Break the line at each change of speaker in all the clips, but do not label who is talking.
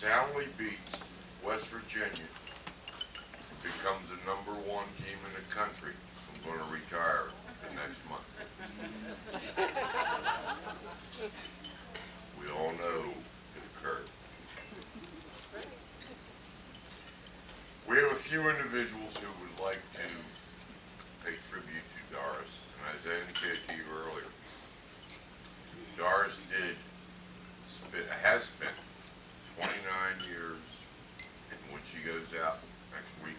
soundly beats West Virginia and becomes the #1 team in the country, I'm going to retire the next month. We all know it occurred. We have a few individuals who would like to pay tribute to Doris, and as I indicated to you earlier, Doris has spent 29 years, and when she goes out next week,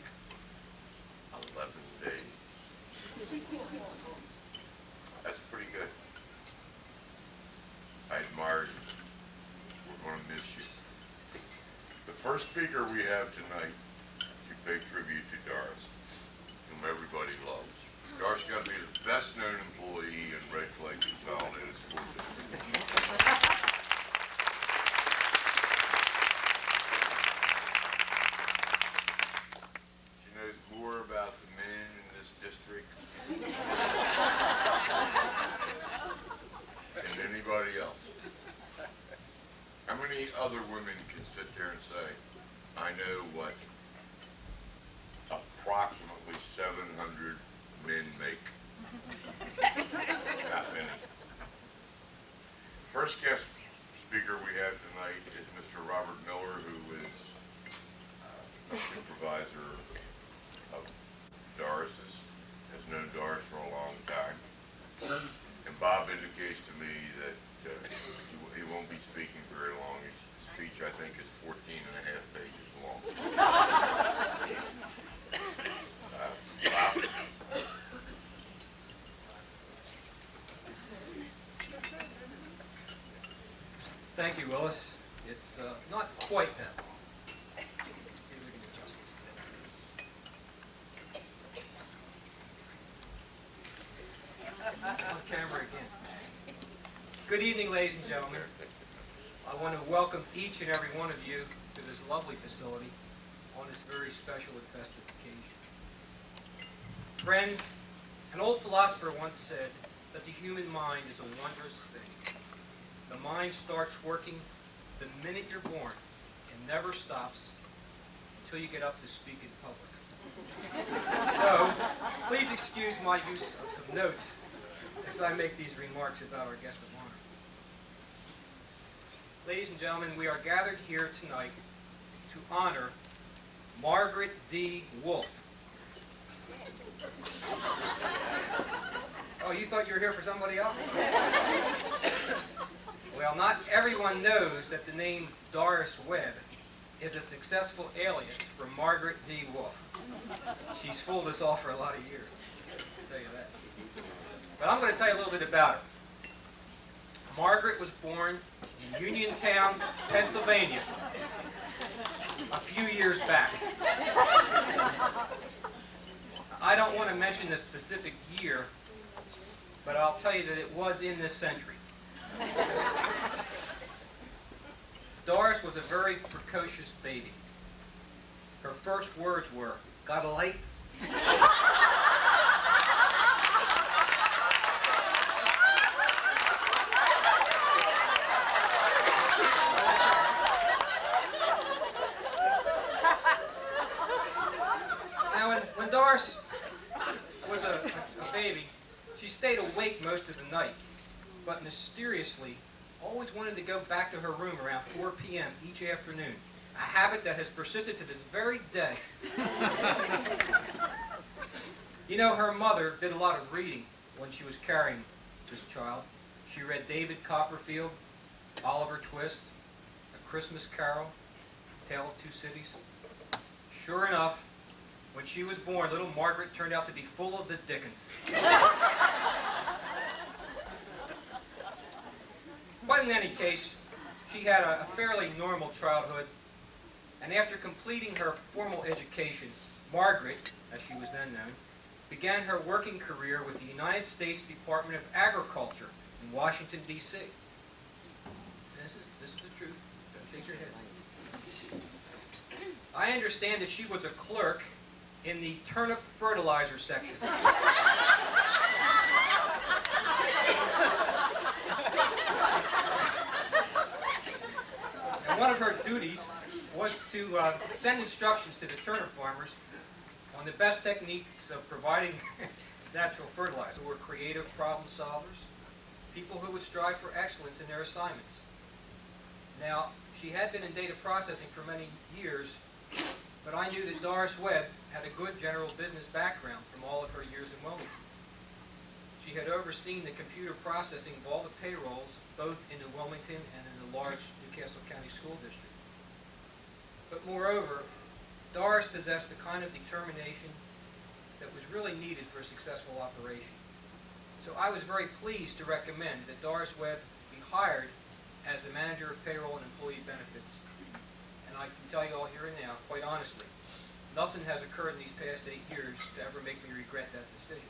11 days. That's pretty good. I admire you. We're going to miss you. The first speaker we have tonight to pay tribute to Doris, whom everybody loves. Doris got to be the best known employee in Red Clay Consolidated School District. She knows more about the men in this district than anybody else. How many other women can sit there and say, I know what approximately 700 men make? Not many. First guest speaker we have tonight is Mr. Robert Miller, who is a supervisor of Doris's, has known Doris for a long time. And Bob indicates to me that he won't be speaking very long. His speech, I think, is 14 and a half pages long. Bob.
Thank you, Willis. It's not quite that long. Let's see if we can adjust this thing. On camera again. Good evening, ladies and gentlemen. I want to welcome each and every one of you to this lovely facility on this very special and festive occasion. Friends, an old philosopher once said that the human mind is a wondrous thing. The mind starts working the minute you're born and never stops until you get up to speak in public. So, please excuse my use of some notes as I make these remarks about our guest of honor. Ladies and gentlemen, we are gathered here tonight to honor Margaret D. Wolfe. Oh, you thought you were here for somebody else? Well, not everyone knows that the name Doris Webb is a successful alias for Margaret D. Wolfe. She's fooled us all for a lot of years, I'll tell you that. But I'm going to tell you a little bit about her. Margaret was born in Uniontown, Pennsylvania, a few years back. I don't want to mention the specific year, but I'll tell you that it was in this century. Doris was a very precocious baby. Her first words were, "Got a light?" Now, when Doris was a baby, she stayed awake most of the night, but mysteriously always wanted to go back to her room around 4 p.m. each afternoon, a habit that has persisted to this very day. You know, her mother did a lot of reading when she was carrying this child. She read David Copperfield, Oliver Twist, A Christmas Carol, Tale of Two Cities. Sure enough, when she was born, little Margaret turned out to be full of the dickens. But in any case, she had a fairly normal childhood, and after completing her formal education, Margaret, as she was then known, began her working career with the United States Department of Agriculture in Washington, D.C. This is the truth. Don't shake your heads. I understand that she was a clerk in the turnip fertilizer section. And one of her duties was to send instructions to the Turner farmers on the best techniques of providing natural fertilizer. Who were creative problem solvers, people who would strive for excellence in their assignments. Now, she had been in data processing for many years, but I knew that Doris Webb had a good general business background from all of her years in Wilmington. She had overseen the computer processing of all the payrolls, both in the Wilmington and in the large Newcastle County School District. But moreover, Doris possessed the kind of determination that was really needed for a successful operation. So I was very pleased to recommend that Doris Webb be hired as the manager of payroll and employee benefits. And I can tell you all here and now, quite honestly, nothing has occurred in these past 8 years to ever make me regret that decision.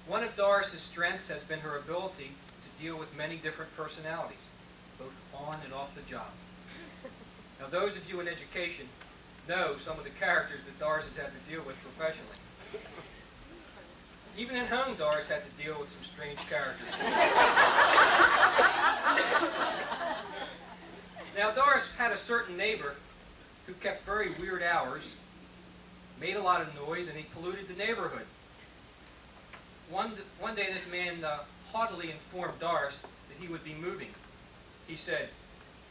One of Doris's strengths has been her ability to deal with many different personalities, both on and off the job. Now, those of you in education know some of the characters that Doris has had to deal with professionally. Even at home, Doris had to deal with some strange characters. Now, Doris had a certain neighbor who kept very weird hours, made a lot of noise, and he polluted the neighborhood. One day, this man haughtily informed Doris that he would be moving. He said,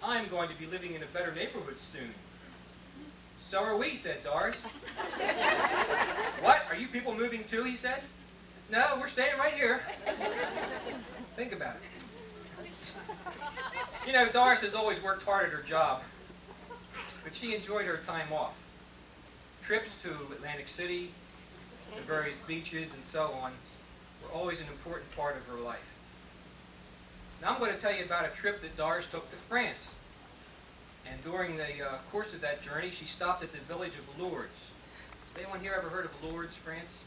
"I'm going to be living in a better neighborhood soon." "So are we," said Doris. "What? Are you people moving too?" he said. "No, we're staying right here." Think about it. You know, Doris has always worked hard at her job, but she enjoyed her time off. Trips to Atlantic City, to various beaches, and so on were always an important part of her life. Now I'm going to tell you about a trip that Doris took to France. And during the course of that journey, she stopped at the village of Lourdes. Has anyone here ever heard of Lourdes, France?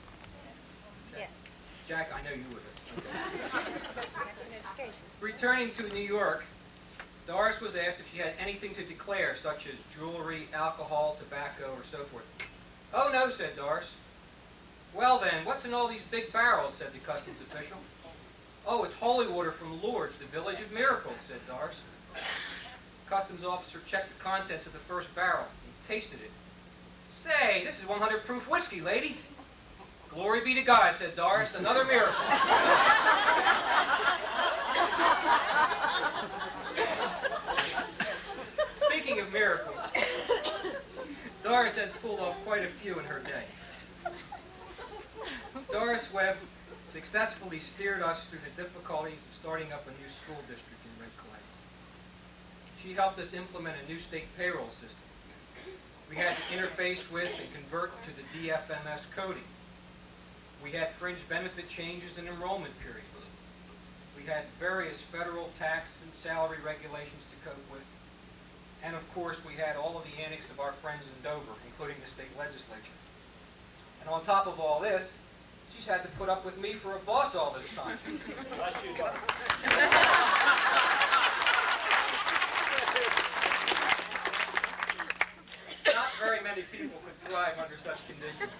Yes.
Jack, I know you would have. Okay. Returning to New York, Doris was asked if she had anything to declare, such as jewelry, alcohol, tobacco, or so forth. "Oh, no," said Doris. "Well then, what's in all these big barrels?" said the customs official. "Oh, it's holy water from Lourdes, the village of miracles," said Doris. Customs officer checked the contents of the first barrel and tasted it. "Say, this is 100 proof whiskey, lady." "Glory be to God," said Doris, "another miracle." Speaking of miracles, Doris has pulled off quite a few in her day. Doris Webb successfully steered us through the difficulties of starting up a new school district in Red Clay. She helped us implement a new state payroll system. We had to interface with and convert to the DFMS coding. We had fringe benefit changes and enrollment periods. We had various federal tax and salary regulations to cope with. And of course, we had all of the antics of our friends in Dover, including the state legislature. And on top of all this, she's had to put up with me for a boss all this time.
Bless you, God.
Not very many people could thrive under such conditions,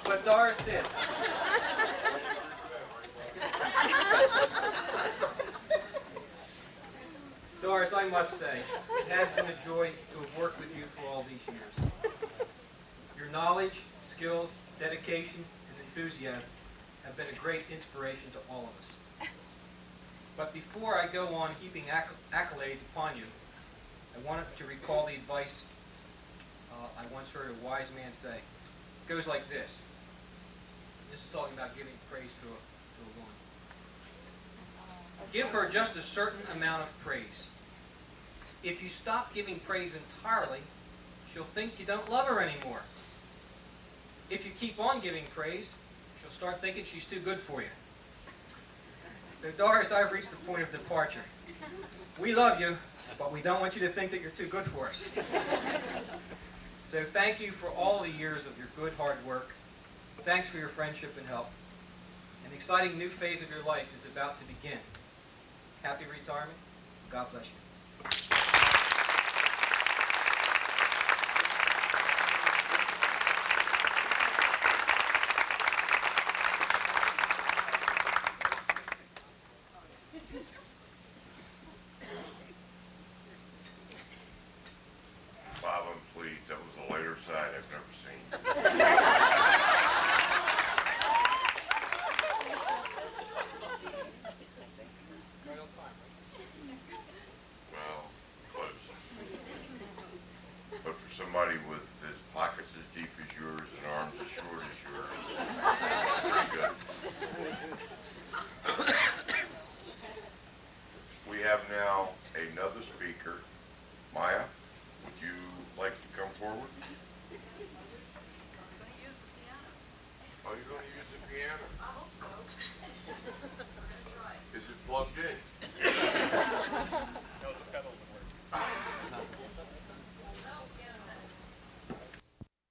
but Doris did. Doris, I must say, it has been a joy to have worked with you for all these years. Your knowledge, skills, dedication, and enthusiasm have been a great inspiration to all of us. But before I go on heaping accolades upon you, I wanted to recall the advice I once heard a wise man say. It goes like this. This is talking about giving praise to a woman. Give her just a certain amount of praise. If you stop giving praise entirely, she'll think you don't love her anymore. If you keep on giving praise, she'll start thinking she's too good for you. So Doris, I've reached the point of departure. We love you, but we don't want you to think that you're too good for us. So thank you for all the years of your good, hard work. Thanks for your friendship and help. An exciting new phase of your life is about to begin. Happy retirement. God bless you. Right on time, right?
Well, close. But for somebody with his pockets as deep as yours and arms as short as yours, pretty good. We have now another speaker. Maya, would you like to come forward? Oh, you're going to use the piano? I hope so. Is it plugged in?